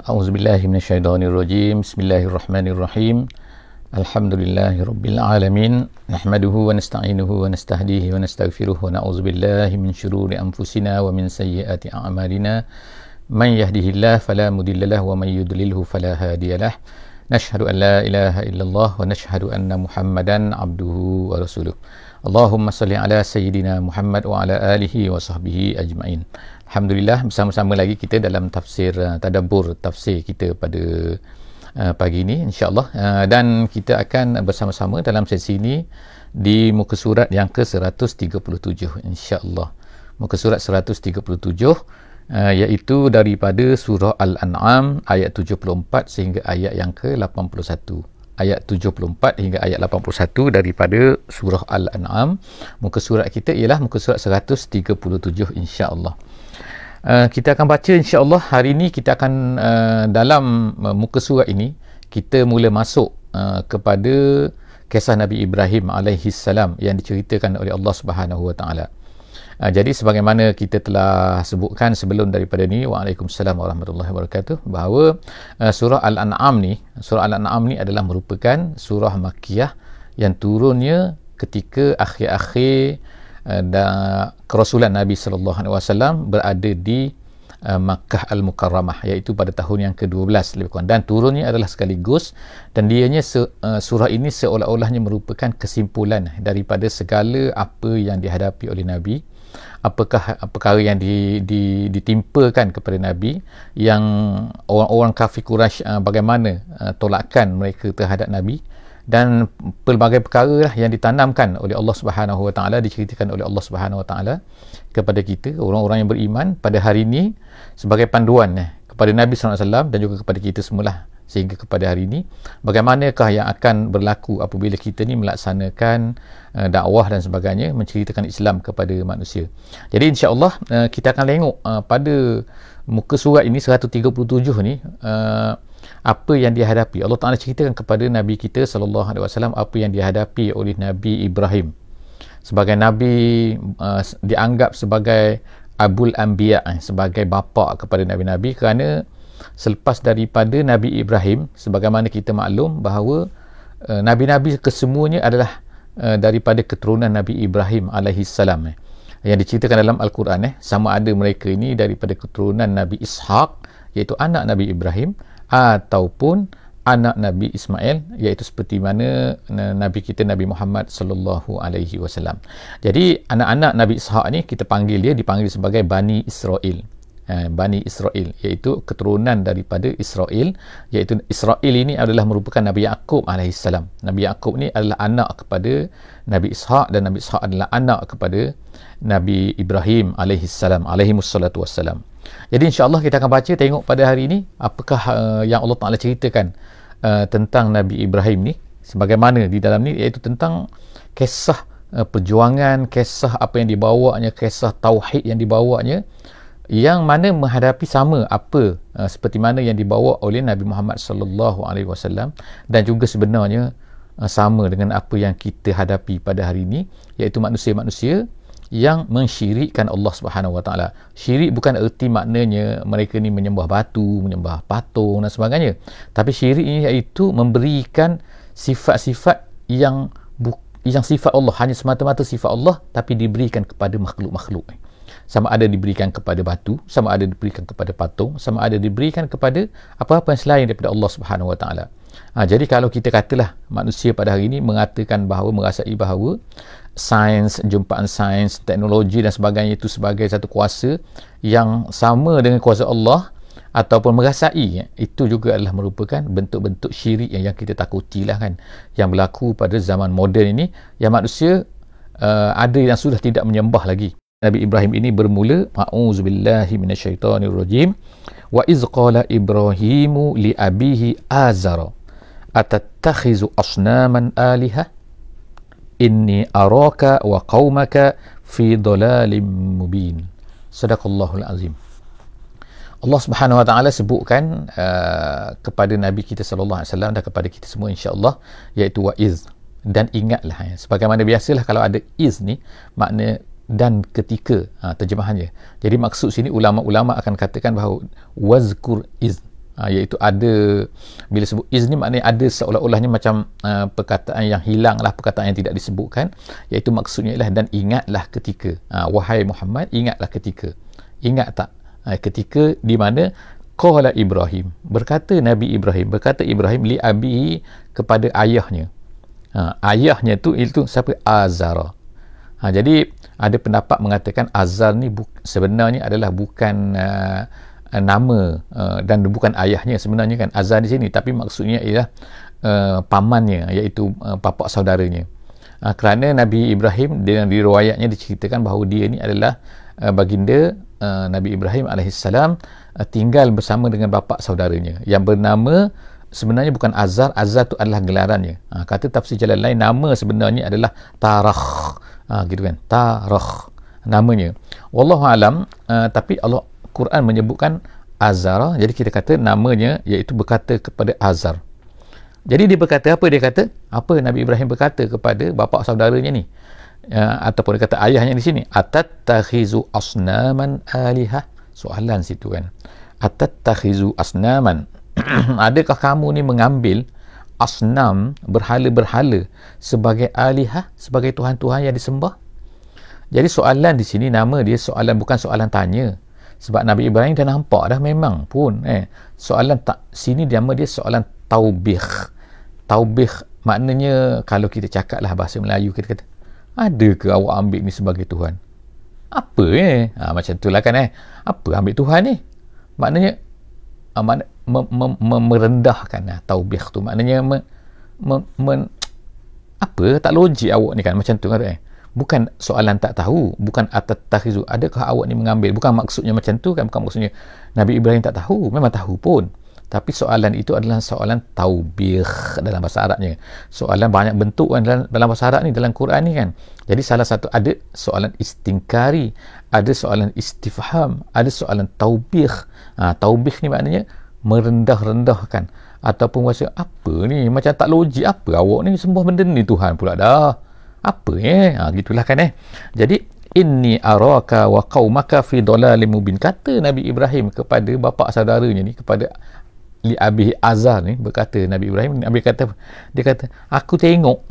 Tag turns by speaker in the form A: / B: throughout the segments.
A: A'udzubillahi minasyaitonirrajim. Bismillahirrahmanirrahim. Alhamdulillahirabbil alamin. Nahmaduhu wa nasta'inuhu wa nastahdihi wa nastaghfiruh wa na'udzubillahi min syururi anfusina wa min sayyiati a'malina. Man yahdihillahu fala mudhillalah wa man yudlilhu fala hadiyalah. Nashhadu an la ilaha illallah wa nashhadu anna Muhammadan abduhu wa rasuluh. Allahumma salli ala sayyidina Muhammad wa ala alihi wa sahbihi ajma'in. Alhamdulillah, bersama-sama lagi kita dalam tafsir tadabbur tafsir kita pada pagi ini insya-Allah, dan kita akan bersama-sama dalam sesi ini di muka surat yang ke-137 insya-Allah. Muka surat 137 iaitu daripada surah Al-An'am ayat 74 sehingga ayat yang ke-81. Ayat 74 hingga ayat 81 daripada surah Al-An'am. Muka surat kita ialah muka surat 137 insya-Allah. Kita akan baca insya-Allah hari ini. Kita akan dalam muka surat ini kita mula masuk kepada kisah Nabi Ibrahim alaihi salam yang diceritakan oleh Allah Subhanahu wa taala. Jadi sebagaimana kita telah sebutkan sebelum daripada ni, waalaikumsalam warahmatullahi wabarakatuh, bahawa surah Al-An'am ni adalah merupakan surah Makkiyah yang turunnya ketika akhir-akhir kerasulan Nabi sallallahu alaihi wasallam berada di Makkah Al-Mukarramah, iaitu pada tahun yang ke-12 lebih kurang, dan turunnya adalah sekaligus, dan dianya surah ini seolah-olahnya merupakan kesimpulan daripada segala apa yang dihadapi oleh Nabi, apakah perkara yang ditimpakan kepada Nabi, yang orang-orang kafir Quraisy bagaimana tolakan mereka terhadap Nabi, dan pelbagai perkara lah yang ditanamkan oleh Allah Subhanahu wa taala, diceritakan oleh Allah Subhanahu wa taala kepada kita orang-orang yang beriman pada hari ini sebagai panduan kepada Nabi sallallahu alaihi wasallam dan juga kepada kita semualah sehingga kepada hari ini, bagaimanakah yang akan berlaku apabila kita ni melaksanakan dakwah dan sebagainya, menceritakan Islam kepada manusia. Jadi insya-Allah kita akan tengok pada muka surat ini 137 ni apa yang dihadapi. Allah Taala ceritakan kepada Nabi kita sallallahu alaihi wasallam apa yang dihadapi oleh Nabi Ibrahim sebagai nabi, dianggap sebagai Abul Anbiya, sebagai bapa kepada nabi-nabi, kerana selepas daripada Nabi Ibrahim, sebagaimana kita maklum bahawa nabi-nabi kesemuanya adalah daripada keturunan Nabi Ibrahim alaihi salam, yang diceritakan dalam Al-Quran, sama ada mereka ini daripada keturunan Nabi Ishaq iaitu anak Nabi Ibrahim, ataupun anak Nabi Ismail, iaitu seperti mana Nabi kita Nabi Muhammad sallallahu alaihi wasallam. Jadi anak-anak Nabi Ishaq ni kita dipanggil sebagai Bani Israel. Bani Israel iaitu keturunan daripada Israel, iaitu Israel ini adalah merupakan Nabi Yaqub alaihissalam. Nabi Yaqub ni adalah anak kepada Nabi Ishaq, dan Nabi Ishaq adalah anak kepada Nabi Ibrahim alaihissalam, alaihimussalatu wassalam. Jadi insya-Allah kita akan baca, tengok pada hari ini apakah yang Allah Taala ceritakan tentang Nabi Ibrahim ni, sebagaimana di dalam ni, iaitu tentang kisah perjuangan, kisah apa yang dibawanya, kisah tauhid yang dibawanya, yang mana menghadapi sama apa seperti mana yang dibawa oleh Nabi Muhammad sallallahu alaihi wasallam, dan juga sebenarnya sama dengan apa yang kita hadapi pada hari ini, iaitu manusia-manusia yang mensyirikkan Allah Subhanahu wa taala. Syirik bukan erti maknanya mereka ni menyembah batu, menyembah patung dan sebagainya, tapi syirik ini iaitu memberikan sifat-sifat yang sifat Allah, hanya semata-mata sifat Allah, tapi diberikan kepada makhluk-makhluk. Sama ada diberikan kepada batu, sama ada diberikan kepada patung, sama ada diberikan kepada apa-apa yang selain daripada Allah Subhanahu wa taala. Jadi kalau kita katalah manusia pada hari ini mengatakan bahawa, merasai bahawa sains, jumpaan sains, teknologi dan sebagainya itu sebagai satu kuasa yang sama dengan kuasa Allah, ataupun merasai itu juga adalah merupakan bentuk-bentuk syirik yang kita takutilah kan, yang berlaku pada zaman moden ini, yang manusia ada yang sudah tidak menyembah lagi. Nabi Ibrahim ini bermula, a'udzubillahi minasyaitonirrajim, wa iz qala Ibrahimu li abihi Azara atattakhizu asnaman aliha inni araka wa qaumaka fi dhalalim mubin. Sadaqallahul azim. Allah Subhanahu wa taala sebutkan kepada Nabi kita sallallahu alaihi wasallam dan kepada kita semua insya-Allah, iaitu wa iz, dan ingatlah. Sebagaimana biasalah kalau ada iz ni makna dan ketika, terjemahannya. Jadi maksud sini ulama-ulama akan katakan bahawa wazkur iz, Iaitu ada, bila sebut iz ni maknanya ada seolah-olahnya macam perkataan yang hilang lah, perkataan yang tidak disebutkan, iaitu maksudnya ialah dan ingatlah ketika, wahai Muhammad, ingatlah ketika. Ingat tak ketika di mana qala Ibrahim, berkata Ibrahim li abihi, kepada ayahnya. Ayahnya tu itu siapa? Azar. Jadi ada pendapat mengatakan Azar ni sebenarnya adalah bukan nama dan bukan ayahnya sebenarnya kan, Azar di sini, tapi maksudnya ialah pamannya, iaitu bapa saudaranya. Kerana Nabi Ibrahim dengan riwayatnya diceritakan bahawa dia ni adalah baginda Nabi Ibrahim alaihissalam tinggal bersama dengan bapa saudaranya yang bernama, sebenarnya bukan Azar, Azar tu adalah gelarannya. Kata tafsir jalan lain, nama sebenarnya adalah Tarakh, gitu kan, Tarakh namanya. Wallahu alam, tapi Allah Quran menyebutkan Azar, jadi kita kata namanya iaitu berkata kepada Azar. Jadi dia berkata apa? Dia kata apa? Nabi Ibrahim berkata kepada bapa saudaranya ni, ataupun dia kata ayahnya di sini, atattakhizu asnaman alihah. Soalan situ kan, atattakhizu asnaman adakah kamu ni mengambil asnam, berhala-berhala, sebagai alihah, sebagai tuhan-tuhan yang disembah? Jadi soalan di sini, nama dia soalan, bukan soalan tanya. Sebab Nabi Ibrahim dah nampak dah memang pun soalan tak, sini nama dia soalan taubih. Taubih maknanya, kalau kita cakap lah bahasa Melayu, kita kata, ada ke awak ambil ni sebagai Tuhan? Apa macam tu lah kan apa ambil Tuhan ni? Maknanya merendahkan. Taubih tu maknanya apa, tak logik awak ni kan, macam tu kan. Bukan soalan tak tahu, bukan atattakhizu, adakah awak ni mengambil, bukan maksudnya macam tu kan, bukan maksudnya Nabi Ibrahim tak tahu, memang tahu pun, tapi soalan itu adalah soalan taubih dalam bahasa Arabnya. Soalan banyak bentuk kan dalam bahasa Arab ni, dalam Quran ni kan. Jadi salah satu, ada soalan istingkari, ada soalan istifham, ada soalan taubih. Taubih ni maknanya merendah-rendahkan, ataupun rasa apa ni, macam tak logik, apa awak ni sembah benda ni Tuhan pula dah, apa gitulah kan Jadi inni araka wa qaumaka fi dhalalim mubin, kata Nabi Ibrahim kepada bapa saudaranya ni, kepada li abi Azar ni, berkata Nabi Ibrahim, Nabi kata, dia kata aku tengok,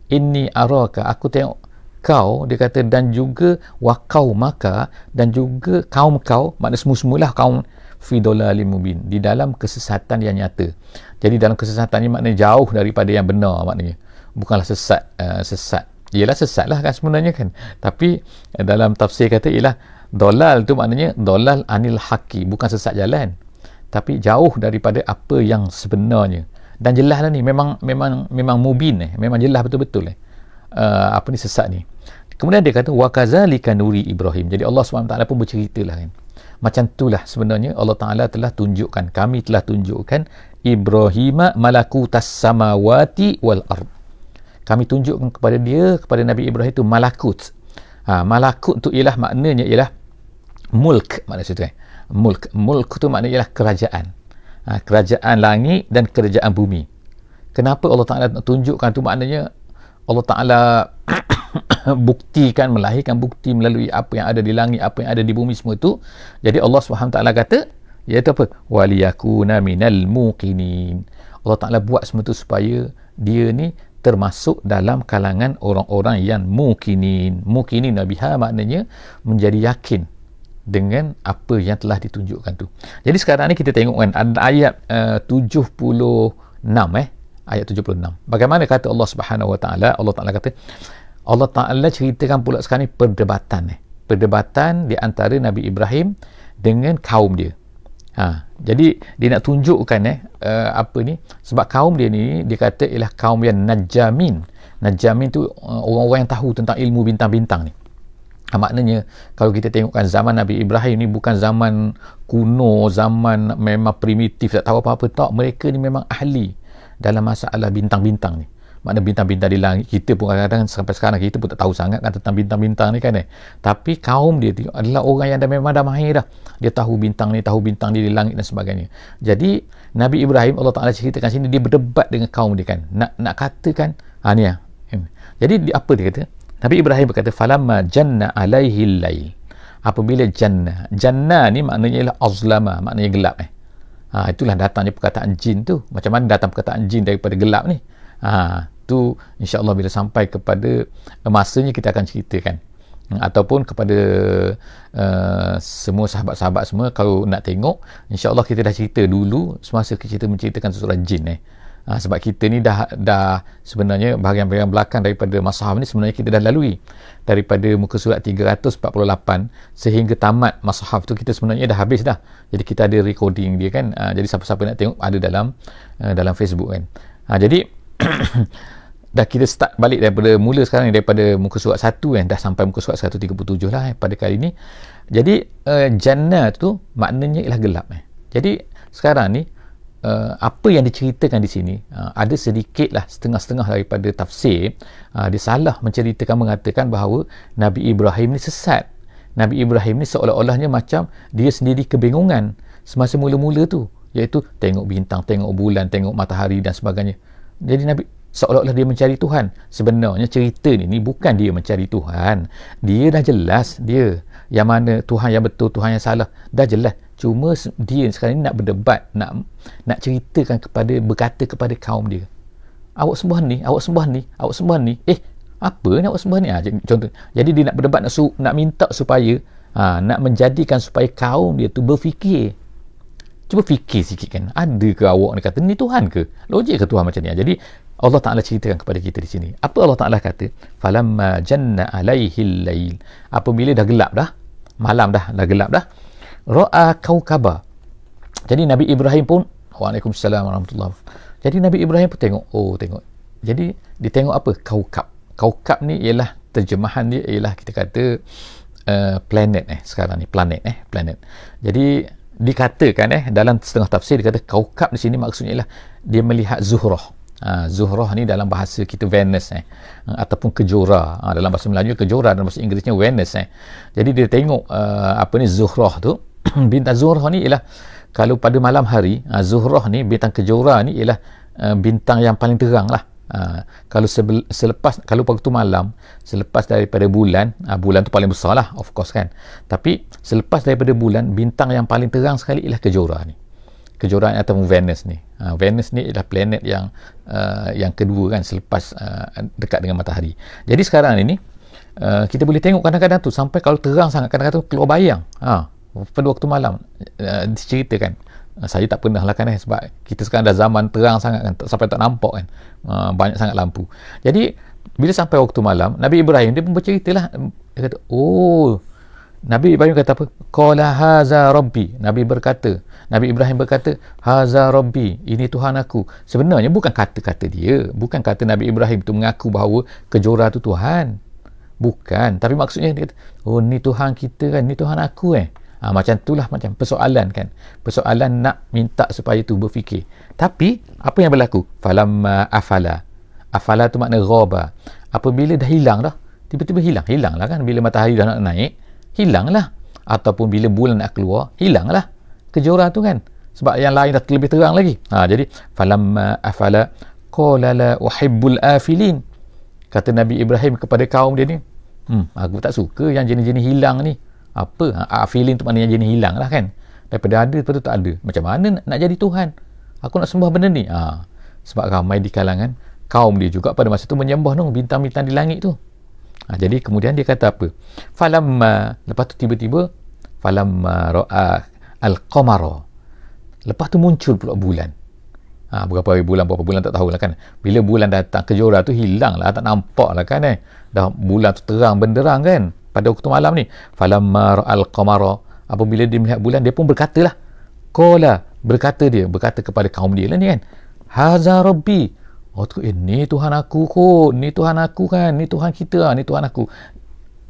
A: inni araka, aku tengok kau, dia kata, dan juga wa qaumaka, dan juga kaum kau, maknanya semua-semualah kaum, fi dhalalim mubin, di dalam kesesatan yang nyata. Jadi dalam kesesatan ni maknanya jauh daripada yang benar, maknanya bukanlah sesat. Ialah sesat lah kan sebenarnya kan, tapi dalam tafsir kata ialah dolal tu maknanya dolal anil haqi, bukan sesat jalan, tapi jauh daripada apa yang sebenarnya. Dan jelas lah ni, memang mubin memang jelas betul-betul apa ni sesat ni. Kemudian dia kata wa kadzalika nuri Ibrahim. Jadi Allah SWT pun berceritalah kan, macam itulah sebenarnya Allah Ta'ala telah tunjukkan, kami telah tunjukkan Ibrahim malakutas samawati wal ard. Kami tunjukkan kepada dia, kepada Nabi Ibrahim itu malakut. Malakut tu ialah maknanya ialah mulk, makna situ mulk tu maknanya ialah kerajaan. Kerajaan langit dan kerajaan bumi. Kenapa Allah Ta'ala tunjukkan tu? Maknanya Allah Ta'ala buktikan, melahirkan bukti melalui apa yang ada di langit, apa yang ada di bumi semua tu. Jadi Allah SWT kata, iaitu apa? waliyakuna minal muqinin. Allah Ta'ala buat semua tu supaya dia ni termasuk dalam kalangan orang-orang yang mukinin. Mukinin nabiha maknanya menjadi yakin dengan apa yang telah ditunjukkan tu. Jadi sekarang ni kita tengok kan, ada ayat 76 ayat 76. Bagaimana kata Allah Subhanahu Wa Taala? Allah Taala kata, Allah Taala ceritakan pula sekarang ni perdebatan di antara Nabi Ibrahim dengan kaum dia. Jadi dia nak tunjukkan apa ni, sebab kaum dia ni dia kata ialah kaum yang najamin. Najamin tu orang-orang yang tahu tentang ilmu bintang-bintang ni. Maknanya kalau kita tengokkan zaman Nabi Ibrahim ni bukan zaman kuno, zaman memang primitif, tak tahu apa-apa, tak. Mereka ni memang ahli dalam masalah bintang-bintang ni. Makna bintang-bintang di langit, kita pun kadang-kadang sampai sekarang kita pun tak tahu sangat kan tentang bintang-bintang ni kan tapi kaum dia tu adalah orang yang memang dah mahir dah. Dia tahu bintang ni, tahu bintang di langit dan sebagainya. Jadi Nabi Ibrahim, Allah Ta'ala ceritakan sini, dia berdebat dengan kaum dia kan, nak katakan ni ya. Jadi apa dia kata? Nabi Ibrahim berkata, falamma janna alaihi lail, apabila janna ni maknanya ialah azlama, maknanya gelap Itulah datangnya perkataan jin tu. Macam mana datang perkataan jin daripada gelap ni? Tu insya-Allah bila sampai kepada masanya kita akan ceritakan. Ataupun kepada semua sahabat-sahabat semua, kalau nak tengok, insya-Allah kita dah cerita dulu semasa kita menceritakan surah jin sebab kita ni dah sebenarnya bahagian-bahagian belakang daripada Mashaf ni sebenarnya kita dah lalui daripada muka surat 348 sehingga tamat Mashaf tu kita sebenarnya dah habis dah. Jadi kita ada recording dia kan. Jadi siapa-siapa nak tengok ada dalam Facebook kan. Jadi dah kita start balik daripada mula sekarang daripada muka surat 1 kan, dah sampai muka surat 137 lah pada kali ni. Jadi jannah tu maknanya ialah gelap Jadi sekarang ni apa yang diceritakan di sini ada sedikit lah setengah-setengah daripada tafsir dia salah menceritakan, mengatakan bahawa Nabi Ibrahim ni sesat. Nabi Ibrahim ni seolah-olahnya macam dia sendiri kebingungan semasa mula-mula tu, iaitu tengok bintang, tengok bulan, tengok matahari dan sebagainya. Jadi Nabi seolah-olah dia mencari Tuhan. Sebenarnya cerita ni bukan dia mencari Tuhan. Dia dah jelas dia yang mana Tuhan yang betul, Tuhan yang salah, dah jelas. Cuma dia sekarang ni nak berdebat, nak ceritakan berkata kepada kaum dia, awak sembah ni, awak sembah ni, awak sembah ni. Apa ni awak sembah ni? Contoh. Jadi dia nak berdebat, nak minta supaya nak menjadikan supaya kaum dia tu berfikir. Cuba fikir sikit kan. Ada ke awak ni kata ni Tuhan ke? Logik ke Tuhan macam ni? Jadi Allah Ta'ala ceritakan kepada kita di sini. Apa Allah Ta'ala kata? Falamma janna alaihil lail. Apabila dah gelap dah, malam dah gelap dah, ra'a kaukaba. Jadi Nabi Ibrahim pun, waalaikumsalam warahmatullahi wabarakatuh. Jadi Nabi Ibrahim pun tengok. Jadi dia tengok apa? Kaukab. Kaukab ni ialah terjemahan dia ialah kita kata planet sekarang ni planet. Jadi dikatakan dalam setengah tafsir dia kata kaukab di sini maksudnya ialah dia melihat Zuhrah. Zuhrah ni dalam bahasa kita Venus ataupun kejora. Dalam bahasa Melayu kejora, dalam bahasa Inggerisnya Venus Jadi dia tengok Zuhrah tu. Bintang Zuhrah ni ialah kalau pada malam hari, Zuhrah ni bintang kejora ni ialah bintang yang paling terang lah. Kalau selepas, kalau waktu malam selepas daripada bulan, bulan tu paling besar lah of course kan, tapi selepas daripada bulan, bintang yang paling terang sekali ialah kejora ni, kejora ataupun Venus ni. Venus ni ialah planet yang kedua kan selepas dekat dengan matahari. Jadi sekarang ini kita boleh tengok kadang-kadang tu sampai kalau terang sangat, kadang-kadang tu keluar bayang pada waktu malam. Diceritakan, saya tak pernah lah kan sebab kita sekarang dah zaman terang sangat kan, sampai tak nampak kan, banyak sangat lampu. Jadi bila sampai waktu malam, Nabi Ibrahim dia pun berceritalah, dia kata Nabi Ibrahim kata apa? Qala haza rabbi. Nabi Ibrahim berkata haza rabbi, ini Tuhan aku. Sebenarnya bukan kata-kata dia, bukan kata Nabi Ibrahim tu mengaku bahawa kejora tu Tuhan, bukan, tapi maksudnya dia kata ni Tuhan kita kan, ni Tuhan aku macam itulah, macam persoalan kan, persoalan nak minta supaya tu berfikir. Tapi apa yang berlaku? Falamma afala tu makna ghaba. Apabila dah hilang dah, tiba-tiba hilang lah kan, bila matahari dah nak naik, hilang lah, ataupun bila bulan nak keluar, hilang lah kejora tu kan, sebab yang lain dah lebih terang lagi. Jadi falamma afala qala la uhibbul afilin. Kata Nabi Ibrahim kepada kaum dia ni, aku tak suka yang jenis-jenis hilang ni. Apa? Afilin tu maknanya jenis hilang lah kan, daripada ada lepas tu tak ada. Macam mana nak jadi Tuhan? Aku nak sembah benda ni. Sebab ramai di kalangan kaum dia juga pada masa tu menyembah bintang-bintang di langit tu. Jadi kemudian dia kata apa? Falamma, lepas tu tiba-tiba falamma ra'a al-qamara. Lepas tu muncul pula bulan. Berapa bulan tak tahulah kan. Bila bulan datang, kejora tu hilang lah, tak nampak lah kan dah bulan tu terang benderang kan pada waktu malam ni. Falamma ra'al qamara, apabila dia melihat bulan, dia pun berkatalah, berkata kepada kaum dia lah ni kan, haza rabbi, ni Tuhan aku kot, ni Tuhan aku kan, ni Tuhan kita, ni Tuhan aku.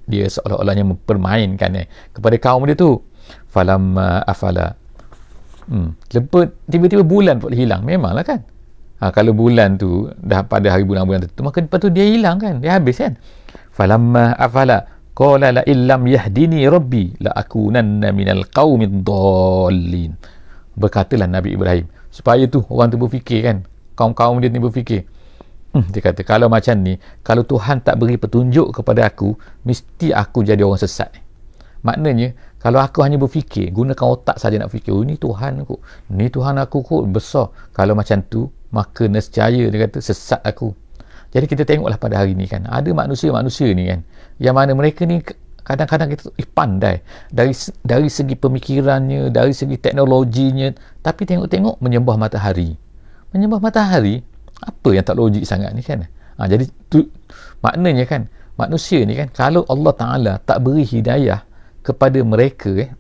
A: Dia seolah-olahnya mempermainkan kepada kaum dia tu. Falamma afala, lepas tiba-tiba bulan pun hilang. Memanglah kan, kalau bulan tu dah pada hari bulan tu, maka lepas tu dia hilang kan, dia habis kan. Falamma afala qala la illam yahdini rabbi la akunanna minal qaumid dallin. Berkatalah Nabi Ibrahim, supaya tu orang tu berfikir kan, kaum-kaum dia ni berfikir, dia kata kalau macam ni, kalau Tuhan tak beri petunjuk kepada aku, mesti aku jadi orang sesat. Maknanya kalau aku hanya berfikir, gunakan otak saja nak fikir, oh, ni Tuhan aku, ni Tuhan aku kot besar, kalau macam tu maka nescaya dia kata sesat aku. Jadi kita tengoklah pada hari ni kan, ada manusia-manusia ni kan, yang mana mereka ni kadang-kadang kita pandai dari segi pemikirannya, dari segi teknologinya, tapi tengok-tengok menyembah matahari. Menyembah matahari, apa yang tak logik sangat ni kan? Jadi tu maknanya kan, manusia ni kan, kalau Allah Ta'ala tak beri hidayah kepada mereka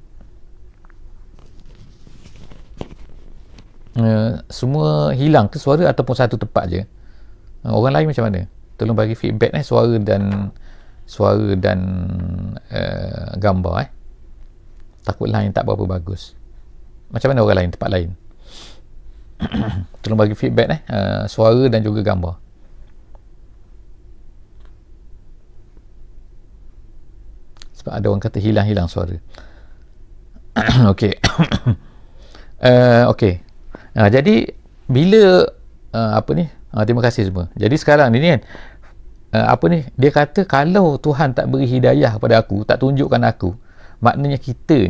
A: semua hilang ke suara ataupun satu tempat je. Orang lain macam mana? Tolong bagi feedback suara dan gambar takut line tak berapa bagus. Macam mana orang lain, tempat lain? Tolong bagi feedback suara dan juga gambar. Sebab ada orang kata hilang suara. Okey. Okey. Jadi bila terima kasih semua. Jadi sekarang ni kan, dia kata kalau Tuhan tak beri hidayah kepada aku, tak tunjukkan aku, maknanya kita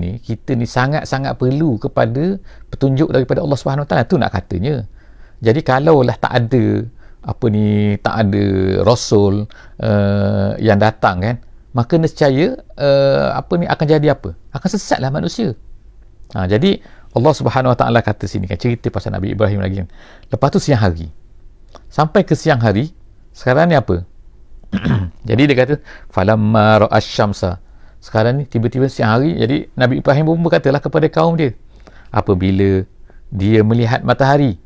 A: ni sangat-sangat perlu kepada petunjuk daripada Allah Subhanahu Wa Taala. Tu nak katanya. Jadi kalaulah tak ada rasul yang datang kan, maka nescaya akan jadi apa? Akan sesatlah manusia. Jadi Allah Subhanahu Wa Taala kata sini kan, cerita pasal Nabi Ibrahim lagi kan. Lepas tu siang hari. Sampai ke siang hari, sekarang ni apa? Jadi dia kata falamma ra'asyamsa. Sekarang ni tiba-tiba siang hari, jadi Nabi Ibrahim pun berkatalah kepada kaum dia, apabila dia melihat matahari,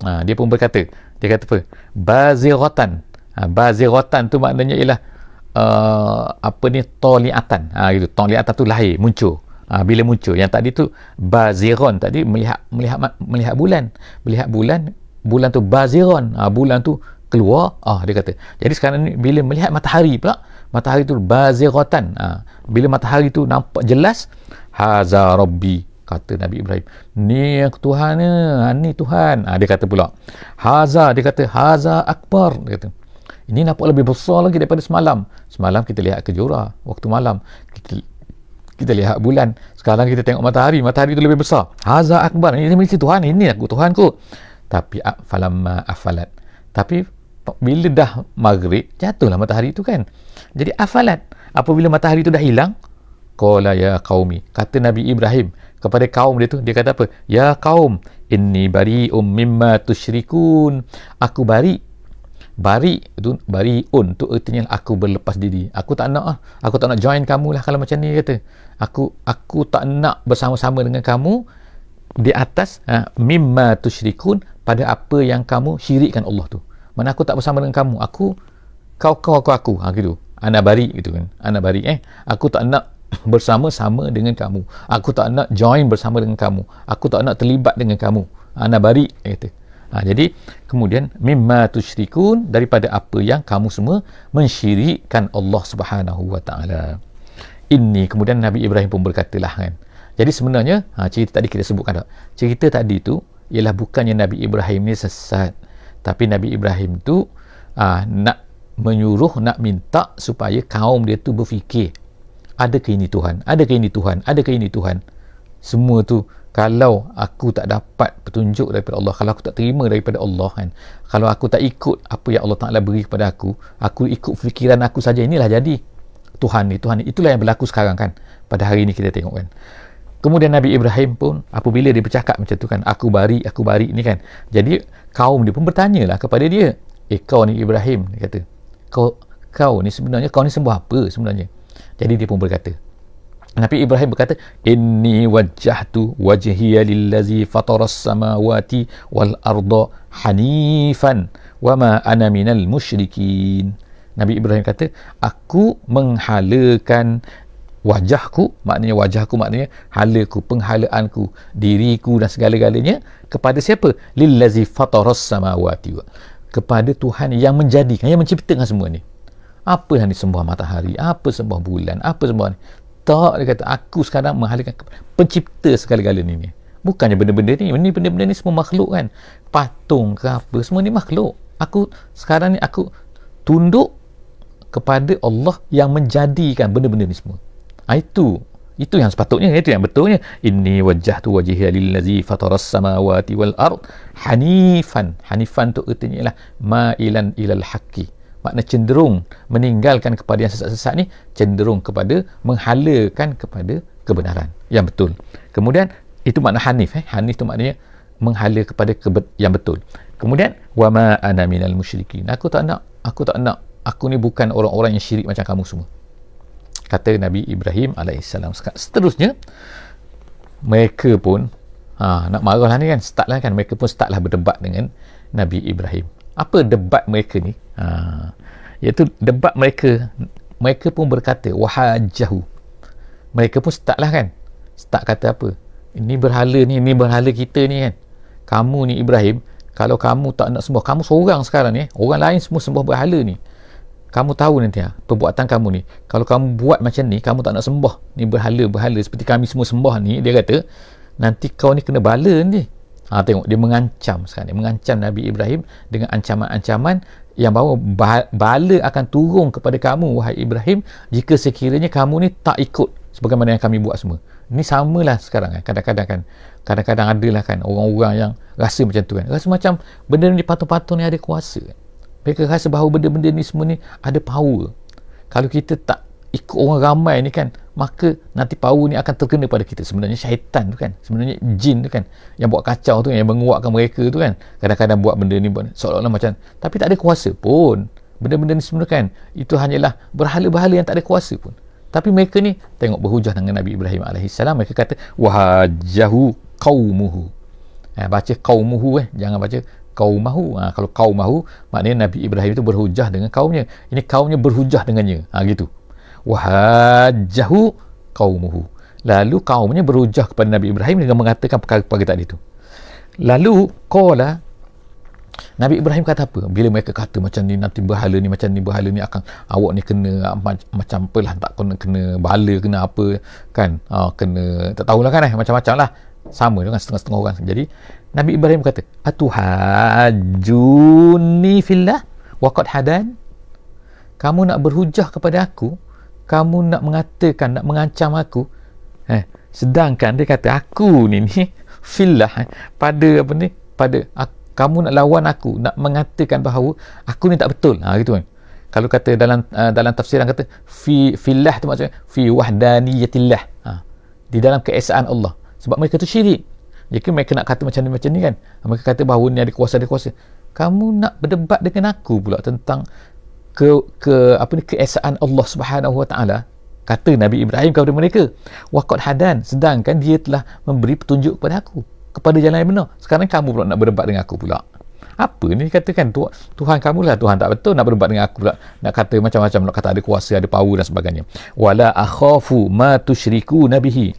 A: dia pun berkata, dia kata apa? Baziratan. Baziratan tu maknanya ialah toliatan. Gitu. Toliatan tu lahir, muncul. Bila muncul. Yang tadi tu baziron, tadi melihat bulan. Melihat bulan tu baziron. Bulan tu keluar. Dia kata. Jadi sekarang ni bila melihat matahari pula, matahari tu baziratan. Bila matahari tu nampak jelas, haza rabbi, kata Nabi Ibrahim, ni aku Tuhan ni Tuhan. Dia kata pula haza, dia kata haza akbar, dia kata ini nampak lebih besar lagi daripada semalam. Semalam kita lihat kejora waktu malam, kita lihat bulan. Sekarang kita tengok matahari tu lebih besar. Haza akbar, ini mesti Tuhan, ini aku Tuhan ku. Tapi falamma afalat, tapi bila dah maghrib, jatuhlah matahari tu kan. Jadi afalat, apabila matahari tu dah hilang, qala ya qaumi, kata Nabi Ibrahim kepada kaum dia tu, dia kata apa? Ya qaum, inni bari'um mimma tusyrikun. Aku bari itu bari'un tu artinya aku berlepas diri. Aku tak nak join kamu lah kalau macam ni, kata. Aku tak nak bersama-sama dengan kamu di atas mimma tusyrikun, pada apa yang kamu syirikkan Allah tu. Mana aku tak bersama dengan kamu. Aku gitu. Ana bari gitu kan. Ana bari aku tak nak bersama-sama dengan kamu. Aku tak nak join bersama dengan kamu. Aku tak nak terlibat dengan kamu. Ana bari, kata. Jadi kemudian mimma tusyrikun, daripada apa yang kamu semua mensyirikkan Allah Subhanahu Wa Taala. Ini kemudian Nabi Ibrahim pun berkatalah kan. Jadi sebenarnya cerita tadi kita sebutkan tak? Cerita tadi tu ialah bukannya Nabi Ibrahim ni sesat, tapi Nabi Ibrahim tu nak menyuruh, nak minta supaya kaum dia tu berfikir, adakah ini Tuhan? Adakah ini Tuhan? Adakah ini Tuhan? Semua tu kalau aku tak dapat petunjuk daripada Allah, kalau aku tak terima daripada Allah kan, kalau aku tak ikut apa yang Allah Ta'ala beri kepada aku ikut fikiran aku saja, inilah jadi Tuhan ni. Itulah yang berlaku sekarang kan, pada hari ini kita tengok kan. Kemudian Nabi Ibrahim pun apabila dia bercakap macam tu kan, aku bari ni kan, jadi kaum dia pun bertanyalah kepada dia, kau ni Ibrahim, dia kata, kau ni sebenarnya, kau ni sembah apa sebenarnya? Jadi dia pun berkata, Nabi Ibrahim berkata, inni wajjahtu wajhiya lillazi fataras samawati wal arda hanifan wa ma ana minal musyrikin. Nabi Ibrahim kata, aku menghalakan wajahku maknanya halaku, penghalaanku, diriku dan segala-galanya kepada siapa? Lillazi fataras samawati, kepada Tuhan yang menjadikan, yang menciptakan semua ni. Apa yang disembah matahari, apa sembah bulan, apa sembah ni? Tak, dia kata, aku sekarang menghalakan pencipta segala-galanya ni. Bukannya benda-benda ni semua makhluk kan, patung ke apa, semua ni makhluk. Aku sekarang ni aku tunduk kepada Allah yang menjadikan benda-benda ni semua. Itu Itu yang sepatutnya, itu yang betulnya. Inni wajjahtu wajhiya lillazi fataras samawati wal ard hanifan. Hanifan tu artinya ialah mailan ilal haqqi. Makna cenderung meninggalkan kepada yang sesat-sesat ni, cenderung kepada menghalakan kepada kebenaran yang betul. Kemudian itu makna hanif. Hanif tu maknanya menghala kepada yang betul. Kemudian wama ana minal musyrikin. Aku tak nak. Aku ni bukan orang-orang yang syirik macam kamu semua. Kata Nabi Ibrahim alaihissalam. Seterusnya mereka pun nak marahlah ni kan, mereka pun startlah berdebat dengan Nabi Ibrahim. Apa debat mereka ni? Iaitu debat mereka pun berkata wahajahu. Mereka pun startlah kan, start kata apa, ini berhala kita ni kan, kamu ni Ibrahim, kalau kamu tak nak sembah, kamu seorang sekarang ni, orang lain semua sembah berhala ni, kamu tahu nanti perbuatan kamu ni, kalau kamu buat macam ni, kamu tak nak sembah ni berhala seperti kami semua sembah ni, dia kata nanti kau ni kena bala ni. Tengok dia mengancam sekarang, dia mengancam Nabi Ibrahim dengan ancaman-ancaman yang bahawa bala akan turun kepada kamu wahai Ibrahim jika sekiranya kamu ni tak ikut sebagaimana yang kami buat semua. Ini samalah sekarang kan, kadang-kadang adalah kan orang-orang yang rasa macam tu kan, rasa macam benda ni patung-patung ni ada kuasa kan. Mereka rasa bahawa benda-benda ni semua ni ada power. Kalau kita tak ikut orang ramai ni kan, maka nanti power ni akan terkena pada kita. Sebenarnya syaitan tu kan, sebenarnya jin tu kan, yang buat kacau tu kan, yang menguatkan mereka tu kan, kadang-kadang buat benda ni seolah-olah macam, tapi tak ada kuasa pun. Benda-benda ni sebenarnya kan, itu hanyalah berhala-berhala yang tak ada kuasa pun. Tapi mereka ni tengok berhujah dengan Nabi Ibrahim alaihissalam. Mereka kata wahajahu qaumuhu. Baca qaumuhu jangan baca qaumahu. Kalau qaumahu maknanya Nabi Ibrahim itu berhujah dengan kaumnya. Ini kaumnya berhujah dengannya. Gitu. Wahajahu qaumuhu. Lalu kaumnya berhujah kepada Nabi Ibrahim dengan mengatakan perkara-perkara tadi itu. Lalu qala, Nabi Ibrahim kata apa? Bila mereka kata macam ni, nanti berhala ni macam ni, berhala ni akan, awak ni kena macam apalah, tak kena bala, kena apa kan, kena tak tahulah kan, macam-macam lah, sama dengan setengah-setengah orang. Jadi Nabi Ibrahim kata, atuhajuni fillah wa qad hadan. Kamu nak berhujah kepada aku, kamu nak mengatakan, nak mengancam aku, sedangkan dia kata aku ni fillah, pada apa ni, pada kamu nak lawan aku, nak mengatakan bahawa aku ni tak betul. Gitu kan. Kalau kata dalam tafsiran kata fillah tu maksudnya fi wahdaniyatillah. Di dalam keesaan Allah. Sebab mereka tu syirik. Jika mereka nak kata macam ni kan, mereka kata bahawa ni ada kuasa. Kamu nak berdebat dengan aku pula tentang keesaan Allah Subhanahu Wa Taala. Kata Nabi Ibrahim kepada mereka, waqad hadan, sedangkan dia telah memberi petunjuk kepada aku kepada jalan yang benar. Sekarang kamu pula nak berdebat dengan aku pula. Apa ni katakan Tuhan kamu lah, Tuhan tak betul, nak berdebat dengan aku pula, nak kata macam-macam, nak kata ada kuasa, ada power dan sebagainya. Wala akhafu ma tusyriku nabihi.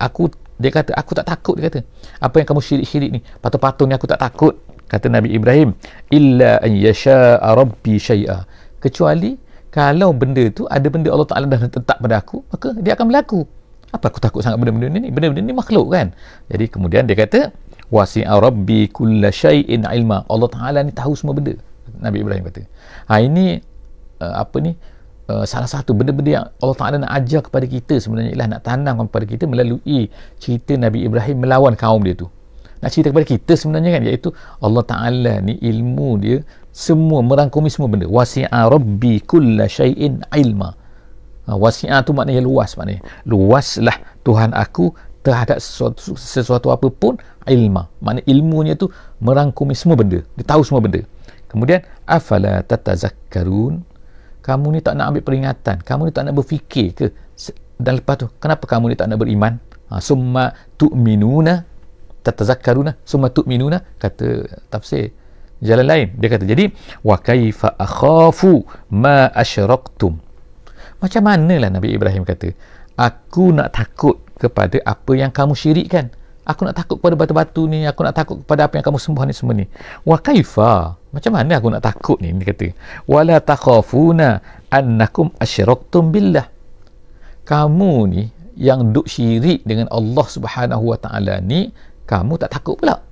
A: Dia kata aku tak takut, dia kata apa yang kamu syirik-syirik ni, patung-patung ni aku tak takut. Kata Nabi Ibrahim, illa an yasha'a rabbi syai'a, kecuali kalau benda tu ada benda Allah Ta'ala dah letak pada aku, maka dia akan berlaku. Apa aku takut sangat benda-benda ni? Benda-benda ni makhluk kan. Jadi kemudian dia kata wasi'a rabbi kulla syai'in ilma. Allah Ta'ala ni tahu semua benda. Nabi Ibrahim kata. Ini salah satu benda-benda yang Allah Ta'ala nak ajar kepada kita sebenarnya, ialah nak tanam kepada kita melalui cerita Nabi Ibrahim melawan kaum dia tu. Nak cerita kepada kita sebenarnya kan, iaitu Allah Ta'ala ni ilmu dia semua, merangkumi semua benda. Wasi'a rabbi kulla syai'in ilma. Wasi'a tu maknanya luas, maknanya luaslah Tuhan aku terhadap sesuatu apapun, ilma, maknanya ilmunya tu merangkumi semua benda, dia tahu semua benda. Kemudian afala tatazakkarun, kamu ni tak nak ambil peringatan, kamu ni tak nak berfikir ke? Dan lepas tu kenapa kamu ni tak nak beriman? Summa tu'minuna tatazakkaruna summa tu'minuna, kata tafsir jalan lain, dia kata jadi wa kaifa akhafu ma asyraktum. Macam manalah Nabi Ibrahim kata, aku nak takut kepada apa yang kamu syirikkan. Aku nak takut kepada batu-batu ni, aku nak takut kepada apa yang kamu sembah ni semua ni. Wa kaifa, macam mana aku nak takut ni? Dia kata wala takhafuna annakum asyraktum billah. Kamu ni yang duk syirik dengan Allah Subhanahu Wa Taala ni, kamu tak takut pula.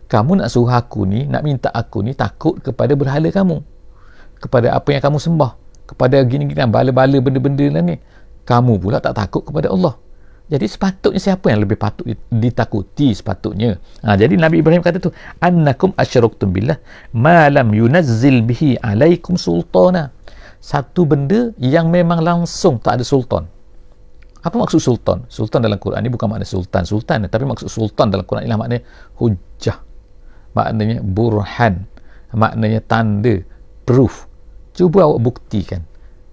A: Kamu nak suruh aku ni, nak minta aku ni takut kepada berhala kamu, kepada apa yang kamu sembah, kepada gini-gini bala-bala benda-benda lah ni. Kamu pula tak takut kepada Allah. Jadi sepatutnya siapa yang lebih patut ditakuti sepatutnya? Jadi Nabi Ibrahim kata tu, annakum asyraktum billah ma lam yunazzil bihi alaikum sultana. Satu benda yang memang langsung tak ada sultan. Apa maksud sultan? Sultan dalam Quran ni bukan makna sultan, tapi maksud sultan dalam Quran ialah maknanya hujjah. Maknanya burhan, maknanya tanda, proof. Cuba awak buktikan.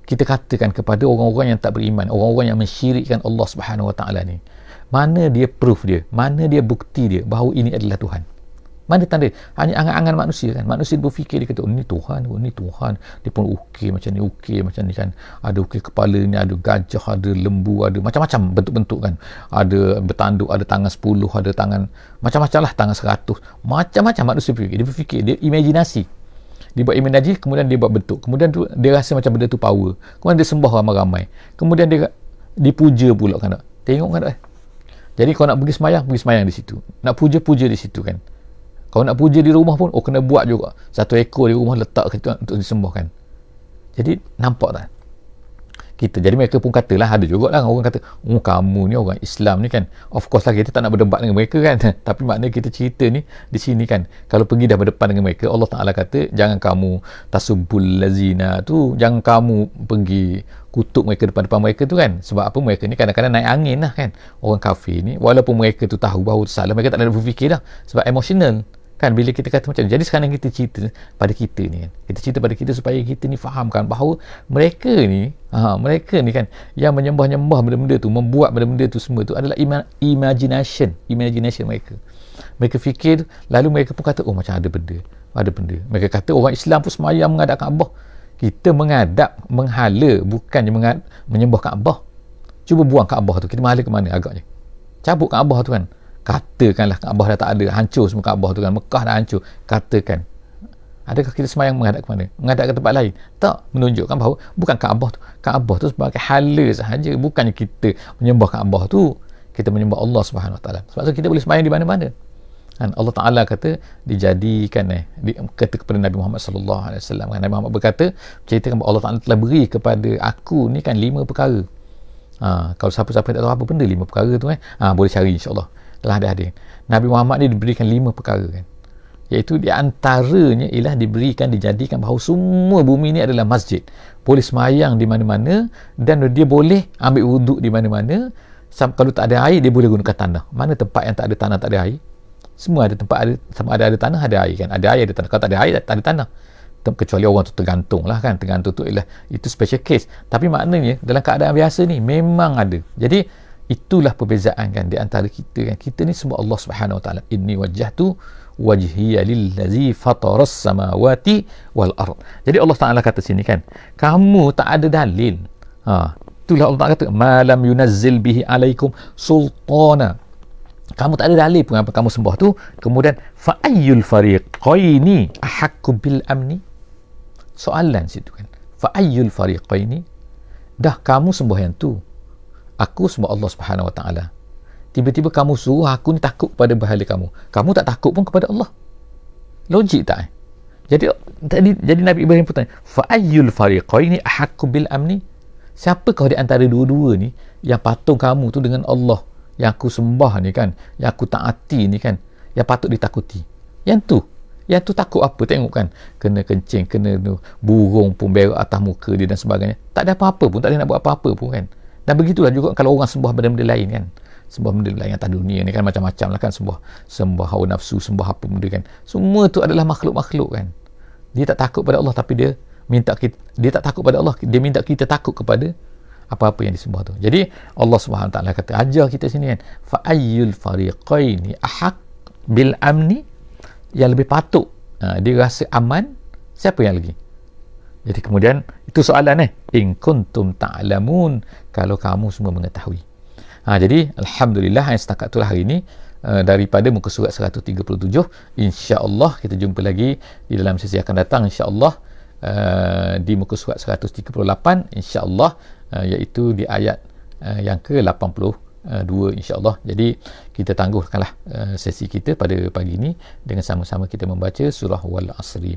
A: Kita katakan kepada orang-orang yang tak beriman, orang-orang yang mensyirikkan Allah Subhanahu Wa Taala ni, mana dia proof dia, mana dia bukti dia bahawa ini adalah Tuhan? Mana tanda? Hanya angan-angan manusia kan. Manusia berfikir, dia kata, oh ni Tuhan, oh ni Tuhan. Dia pun okey macam ni kan. Ada okey kepala ni, ada gajah, ada lembu, ada macam-macam bentuk-bentuk kan. Ada bertanduk, ada tangan 10, ada tangan macam-macam lah, tangan 100. Macam-macam manusia berfikir. Dia berfikir, dia imajinasi. Dia buat imajinasi, kemudian dia buat bentuk. Kemudian dia rasa macam benda tu power. Kemudian dia sembah ramai-ramai. Kemudian dia dipuja pula kan. Tengok kan. Jadi kalau nak pergi semayang di situ. Nak puja di situ kan. Kalau nak puja di rumah pun, kena buat juga. Satu ekor di rumah letak untuk disembahkan. Jadi, nampak tak? Jadi mereka pun katalah, ada juga lah orang kata, kamu ni orang Islam ni kan. Of course lah, kita tak nak berdebat dengan mereka kan. Tapi maknanya kita cerita ni, di sini kan. Kalau pergi dah berdepan dengan mereka, Allah Ta'ala kata, jangan kamu tasubul lazina tu, jangan kamu pergi kutuk mereka depan-depan mereka tu kan. Sebab apa, mereka ni kadang-kadang naik angin lah kan. Orang kafir ni, walaupun mereka tu tahu bahawa itu salah, mereka tak ada berfikir dah. Sebab emosional. Kan bila kita kata macam ni. Jadi sekarang kita cerita pada kita ni kan. Kita cerita pada kita supaya kita ni fahamkan bahawa mereka ni kan yang menyembah-nyembah benda-benda tu, membuat benda-benda tu semua tu adalah imagination mereka. Mereka fikir, lalu mereka pun kata, macam ada benda. Mereka kata orang Islam pun semayang menghadap Kaabah. Kita menghala, bukannya menyembah Kaabah. Cuba buang Kaabah tu, kita menghala ke mana agaknya? Cabut Kaabah tu kan. Katakanlah Kaabah dah tak ada, hancur semua Kaabah tu kan, Mekah dah hancur. Katakan, adakah kita semayang menghadap ke mana? Menghadap ke tempat lain? Tak, menunjukkan bahawa bukan Kaabah tu sebagai hala sahaja. Bukannya kita menyembah Kaabah tu, kita menyembah Allah Subhanahu Wa Taala. Sebab tu kita boleh semayang di mana-mana. Dan Allah Ta'ala kata, dijadikan kata kepada Nabi Muhammad sallallahu alaihi wasallam. Nabi Muhammad berkata, ceritakan bahawa Allah Ta'ala telah beri kepada aku ni kan 5 perkara. Kalau siapa-siapa tak tahu apa benda 5 perkara tu boleh cari insya-Allah. Telah ada. Nabi Muhammad ni diberikan 5 perkara kan. Iaitu di antaranya ialah dijadikan bahawa semua bumi ni adalah masjid. Boleh semayang di mana-mana dan dia boleh ambil wuduk di mana-mana. Kalau tak ada air, dia boleh gunakan tanah. Mana tempat yang tak ada tanah, tak ada air? Semua ada tempat, sama ada tanah, ada air kan. Ada air, ada tanah. Kalau tak ada air, tak ada tanah. Kecuali orang tu tergantung lah kan. Tergantung tu ialah, itu special case. Tapi maknanya dalam keadaan biasa ni memang ada. Jadi itulah perbezaan kan di antara kita kan. Kita ni sebab Allah Subhanahu Wa Taala, inni wajjahtu wajhiya lillazi fataras samawati wal ard. Jadi Allah Taala kata sini kan, kamu tak ada dalil. Itulah Allah Taala kata, malam yunazzil bihi alaikum sultana. Kamu tak ada dalil pun apa kamu sembah tu. Kemudian fa ayyul fariqaini ahaqqu bil amni. Soalan situ kan. Fa ayyul fariqaini, dah kamu sembah yang tu, aku sebab Allah Subhanahu Wa Taala. Tiba-tiba kamu suruh aku ni takut kepada berhala kamu. Kamu tak takut pun kepada Allah. Logik tak? Jadi Nabi Ibrahim pun tanya, fa ayyul fariqaini ahaqqu bil amni? Siapakah di antara dua-dua ni yang patung kamu tu dengan Allah, yang aku sembah ni kan, yang aku taati ni kan, yang patut ditakuti? Yang tu takut apa? Tengok kan, kena kencing, kena burung pun berak atas muka dia dan sebagainya. Tak ada apa-apa pun, tak ada nak buat apa-apa pun kan. Dan begitulah juga kalau orang sembah benda-benda lain kan. Sembah benda lain atas dunia ni kan macam-macam lah kan. Sembah hawa nafsu, sembah apa benda kan. Semua tu adalah makhluk-makhluk kan. Dia tak takut pada Allah, tapi dia tak takut pada Allah, dia minta kita takut kepada apa-apa yang disembah tu. Jadi Allah Subhanahu Wa Taala kata, ajar kita sini kan, fa ayyul fariqaini ahaq bil amni, yang lebih patut dia rasa aman, siapa yang lagi? Jadi kemudian itu soalan in kuntum ta'lamun, kalau kamu semua mengetahui. Jadi alhamdulillah yang setakat itulah hari ini daripada muka surat 137. Insya-Allah kita jumpa lagi di dalam sesi akan datang insya-Allah di muka surat 138 insya-Allah, iaitu di ayat yang ke-82 insya-Allah. Jadi kita tangguhkanlah sesi kita pada pagi ini dengan sama-sama kita membaca surah Wal Asri.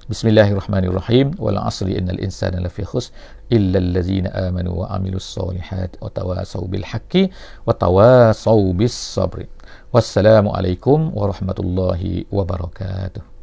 A: Bismillahirrahmanirrahim. Wal 'asri innal insana lafi khusr illa allazina amanu wa 'amilus solihat wa tawasaw bil haqqi wa tawasaw bis sabri. Wassalamu alaikum warahmatullahi wabarakatuh.